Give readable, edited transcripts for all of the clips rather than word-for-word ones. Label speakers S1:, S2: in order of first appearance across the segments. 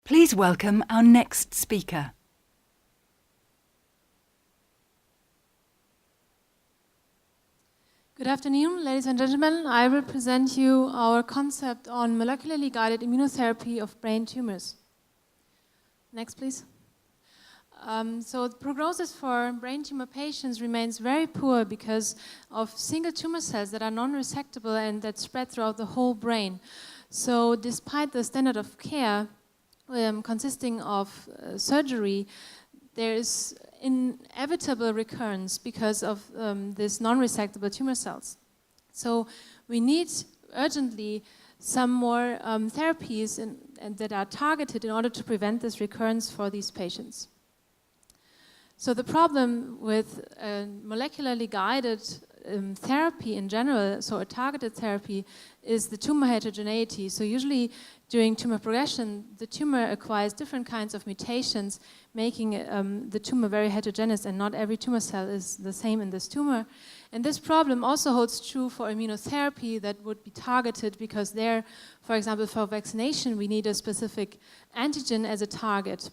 S1: Please welcome our next speaker.
S2: Good afternoon, ladies and gentlemen. I will present you our concept on molecularly guided immunotherapy of brain tumors. Next, please. So the prognosis for brain tumor patients remains very poor because of single tumor cells that are non-resectable and that spread throughout the whole brain. So despite the standard of care consisting of surgery, there is inevitable recurrence because of these non-resectable tumor cells. So we need urgently some more therapies that are targeted in order to prevent this recurrence for these patients. So the problem with molecularly guided therapy in general, so a targeted therapy, is the tumor heterogeneity. So usually during tumor progression, the tumor acquires different kinds of mutations, making the tumor very heterogeneous, and not every tumor cell is the same in this tumor. And this problem also holds true for immunotherapy that would be targeted, because there, for example, for vaccination, we need a specific antigen as a target.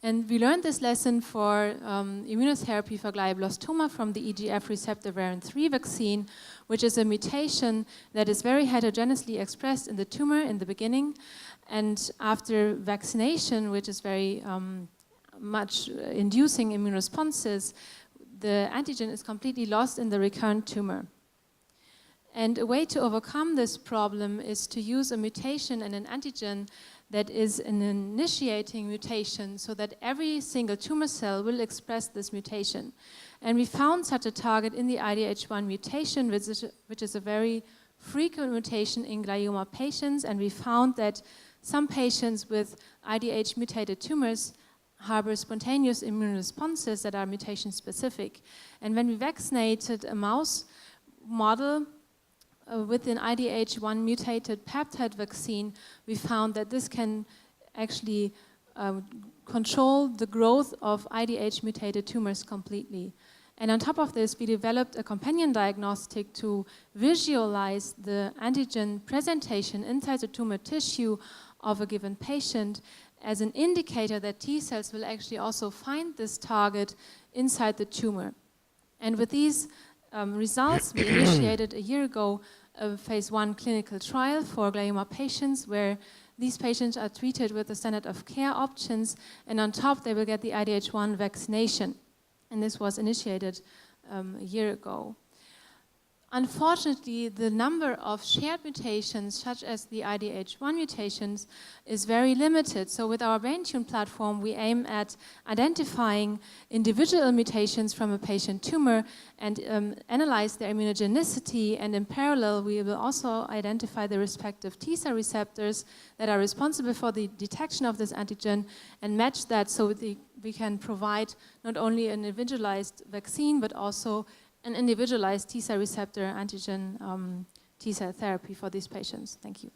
S2: And we learned this lesson for immunotherapy for glioblastoma from the EGF receptor variant 3 vaccine, which is a mutation that is very heterogeneously expressed in the tumor in the beginning. And after vaccination, which is very much inducing immune responses, the antigen is completely lost in the recurrent tumor. And a way to overcome this problem is to use a mutation and an antigen that is an initiating mutation, so that every single tumor cell will express this mutation. And we found such a target in the IDH1 mutation, which is a very frequent mutation in glioma patients, and we found that some patients with IDH mutated tumors harbor spontaneous immune responses that are mutation specific. And when we vaccinated a mouse model with an IDH1 mutated peptide vaccine, we found that this can actually control the growth of IDH mutated tumors completely. And on top of this, we developed a companion diagnostic to visualize the antigen presentation inside the tumor tissue of a given patient as an indicator that T cells will actually also find this target inside the tumor. And with these results, we initiated a year ago a phase 1 clinical trial for glioma patients, where these patients are treated with the standard of care options, and on top they will get the IDH1 vaccination. And this was initiated a year ago. Unfortunately, the number of shared mutations, such as the IDH1 mutations, is very limited. So with our BrainTune platform, we aim at identifying individual mutations from a patient tumor and analyze their immunogenicity. And in parallel, we will also identify the respective T-cell receptors that are responsible for the detection of this antigen and match that, so we can provide not only an individualized vaccine, but also an individualized T-cell receptor antigen T-cell therapy for these patients. Thank you.